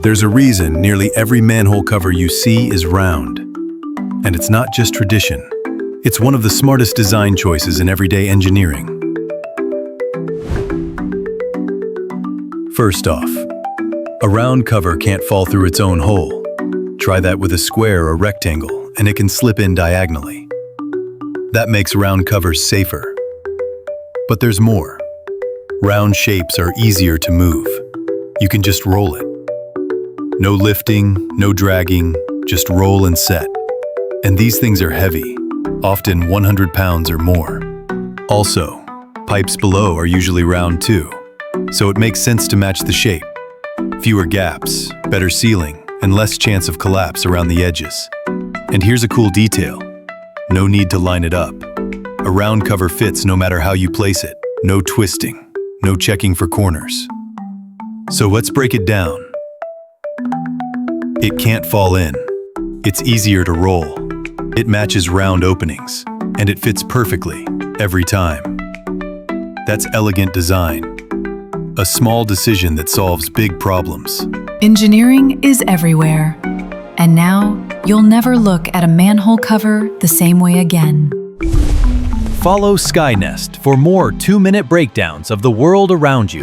There's a reason nearly every manhole cover you see is round. And it's not just tradition. It's one of the smartest design choices in everyday engineering. First off, a round cover can't fall through its own hole. Try that with a square or rectangle, and it can slip in diagonally. That makes round covers safer. But there's more. Round shapes are easier to move. You can just roll it. No lifting, no dragging, just roll and set. And these things are heavy, often 100 pounds or more. Also, pipes below are usually round too, so it makes sense to match the shape. Fewer gaps, better sealing, and less chance of collapse around the edges. And here's a cool detail. No need to line it up. A round cover fits no matter how you place it. No twisting, no checking for corners. So let's break it down. It can't fall in. It's easier to roll. It matches round openings, and it fits perfectly, every time. That's elegant design. A small decision that solves big problems. Engineering is everywhere. And now, you'll never look at a manhole cover the same way again. Follow Skynest for more 2-minute breakdowns of the world around you.